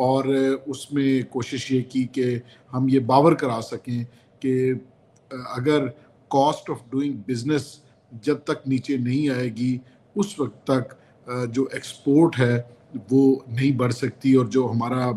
और उसमें कोशिश ये की कि हम ये बावर करा सकें कि अगर कॉस्ट ऑफ डूइंग बिजनेस जब तक नीचे नहीं आएगी उस वक्त तक जो एक्सपोर्ट है वो नहीं बढ़ सकती, और जो हमारा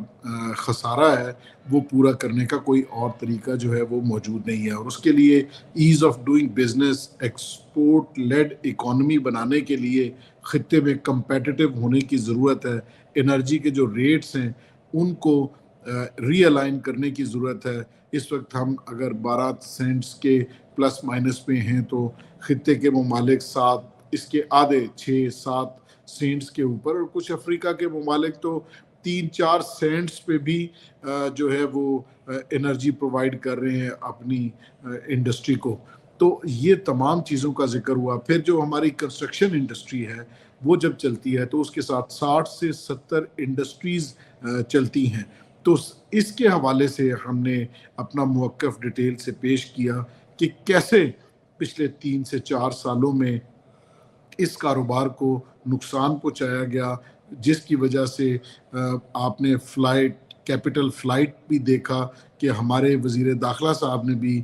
खसारा है वो पूरा करने का कोई और तरीका जो है वो मौजूद नहीं है। और उसके लिए ease of doing business, export led economy बनाने के लिए खत्ते में कंपेटिटिव होने की ज़रूरत है। एनर्जी के जो रेट्स हैं उनको रीअलाइन करने की ज़रूरत है। इस वक्त हम अगर 12 सेंट्स के प्लस माइनस में हैं तो खत्ते के ममालिक 7, इसके आधे 6-7 सेंट्स के ऊपर, और कुछ अफ्रीका के ममालिक तो 3-4 सेंट्स पे भी जो है वो एनर्जी प्रोवाइड कर रहे हैं अपनी इंडस्ट्री को। तो ये तमाम चीज़ों का ज़िक्र हुआ। फिर जो हमारी कंस्ट्रक्शन इंडस्ट्री है वो जब चलती है तो उसके साथ 60 से 70 इंडस्ट्रीज़ चलती हैं। तो इसके हवाले से हमने अपना मौक़िफ़ डिटेल से पेश किया कि कैसे पिछले 3 से 4 सालों में इस कारोबार को नुकसान पहुंचाया गया, जिसकी वजह से आपने कैपिटल फ्लाइट भी देखा कि हमारे वजीर दाखिला साहब ने भी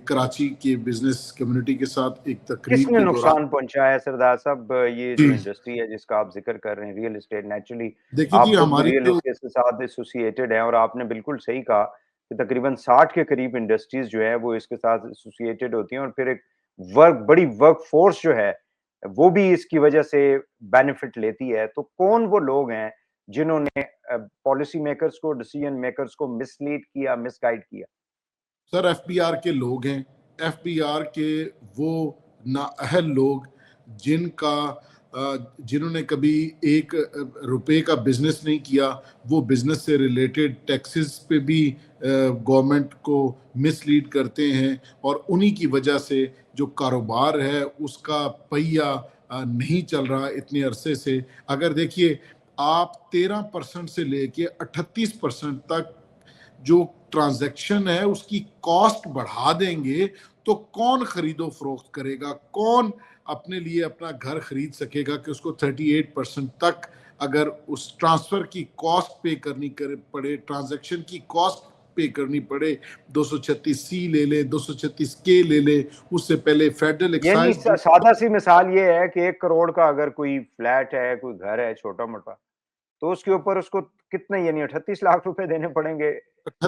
कराची के बिजनेस कम्युनिटी के साथ एक तकरीब किसने के दौरान। नुकसान पहुंचाया है सरदार साहब? ये जी जो इंडस्ट्री है जिसका आप जिक्र कर रहे हैं, रियल एस्टेट, नेचुरली देखिए आप जी, खुद हमारी रियल जो एस्टेट के साथ एसोसिएटेड हैं, और आपने बिल्कुल सही कहा कि तकरीबन 60 के करीब इंडस्ट्रीज जो है वो इसके साथ एसोसिएटेड होती हैं, और फिर एक बड़ी वर्क फोर्स जो है वो भी इसकी वजह से बेनिफिट लेती है। तो कौन वो लोग हैं जिन्होंने पॉलिसी मेकर्स को, डिसीजन मेकर्स को मिसलीड किया, मिसगाइड किया? सर एफबीआर के लोग हैं। एफबीआर के वो नाअहल लोग जिनका जिन्होंने कभी एक रुपए का बिजनेस नहीं किया, वो बिजनेस से रिलेटेड टैक्सेस पे भी गवर्नमेंट को मिसलीड करते हैं, और उन्हीं की वजह से जो कारोबार है उसका पहिया नहीं चल रहा इतने अरसे से। अगर देखिए, आप 13% से लेके 38% तक जो ट्रांजैक्शन है उसकी कॉस्ट बढ़ा देंगे तो कौन खरीदो फरोख्त करेगा? कौन अपने लिए अपना घर खरीद सकेगा कि उसको 38% तक अगर उस ट्रांसफर की कॉस्ट पे करनी पड़े, ट्रांजैक्शन की कॉस्ट पे करनी पड़े। 236C ले ले, 236K ले ले, उससे पहले फेडरल यानी एक्साइज सादा सी मिसाल ये है कि 1 करोड़ का अगर कोई फ्लैट है, कोई घर है छोटा मोटा, तो उसके ऊपर उसको कितने यानी 38 लाख रुपए देने पड़ेंगे।